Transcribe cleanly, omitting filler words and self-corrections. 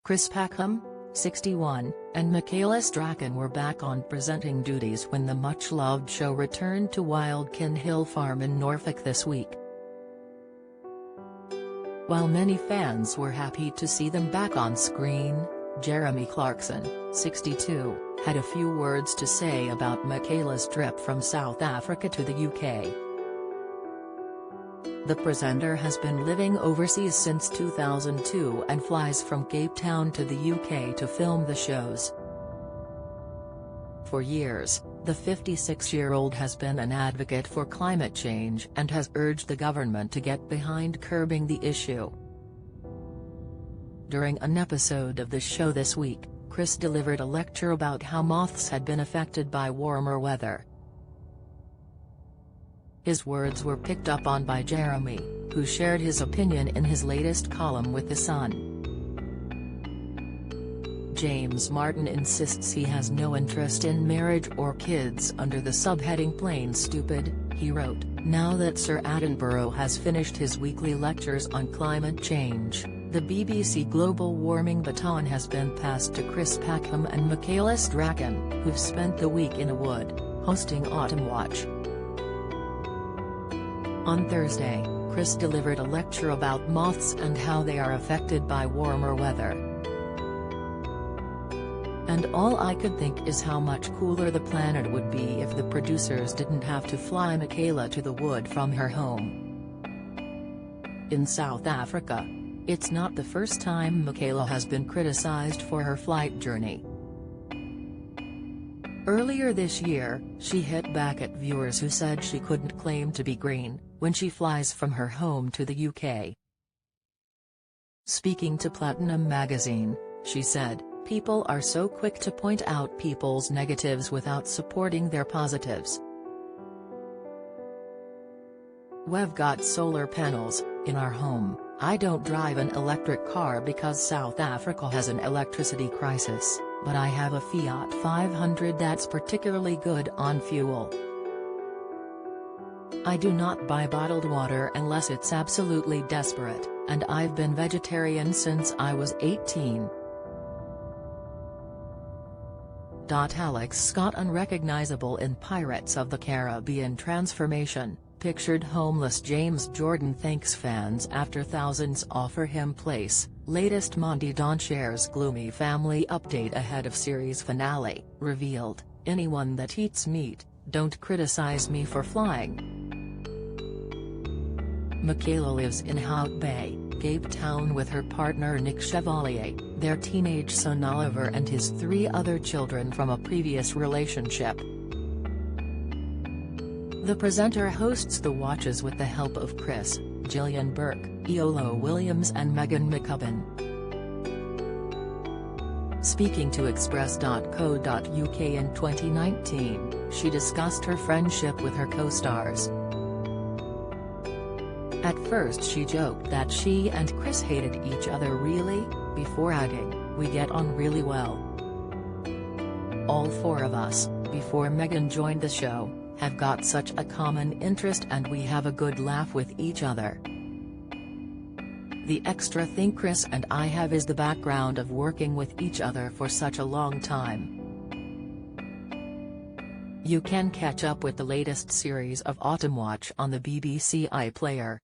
Chris Packham, 61, and Michaela Strachan were back on presenting duties when the much-loved show returned to Wildkin Hill Farm in Norfolk this week. While many fans were happy to see them back on screen, Jeremy Clarkson, 62, had a few words to say about Michaela's trip from South Africa to the UK. The presenter has been living overseas since 2002 and flies from Cape Town to the UK to film the shows. For years, the 56-year-old has been an advocate for climate change and has urged the government to get behind curbing the issue. During an episode of the show this week, Chris delivered a lecture about how moths had been affected by warmer weather. His words were picked up on by Jeremy, who shared his opinion in his latest column with The Sun. James Martin insists he has no interest in marriage or kids under the subheading "Plain Stupid," he wrote, now that Sir Attenborough has finished his weekly lectures on climate change. The BBC global warming baton has been passed to Chris Packham and Michaela Strachan, who've spent the week in a wood, hosting Autumn Watch. On Thursday, Chris delivered a lecture about moths and how they are affected by warmer weather. And all I could think is how much cooler the planet would be if the producers didn't have to fly Michaela to the wood from her home in South Africa. It's not the first time Michaela has been criticized for her flight journey. Earlier this year, she hit back at viewers who said she couldn't claim to be green when she flies from her home to the UK. Speaking to Platinum magazine, she said, "People are so quick to point out people's negatives without supporting their positives. We've got solar panels in our home. I don't drive an electric car because South Africa has an electricity crisis, but I have a Fiat 500 that's particularly good on fuel. I do not buy bottled water unless it's absolutely desperate, and I've been vegetarian since I was 18. Alex Scott, unrecognizable in Pirates of the Caribbean transformation, pictured homeless James Jordan thanks fans after thousands offer him place. Latest Monty Don shares gloomy family update ahead of series finale, revealed, "Anyone that eats meat, don't criticize me for flying." Michaela lives in Hout Bay, Cape Town with her partner Nick Chevalier, their teenage son Oliver and his 3 other children from a previous relationship. The presenter hosts the watches with the help of Chris, Gillian Burke, Iolo Williams and Megan McCubbin. Speaking to Express.co.uk in 2019, she discussed her friendship with her co-stars. At first she joked that she and Chris hated each other really, before adding, "We get on really well. All 4 of us, before Megan joined the show, have got such a common interest and we have a good laugh with each other. The extra thing Chris and I have is the background of working with each other for such a long time." You can catch up with the latest series of Autumn Watch on the BBC iPlayer.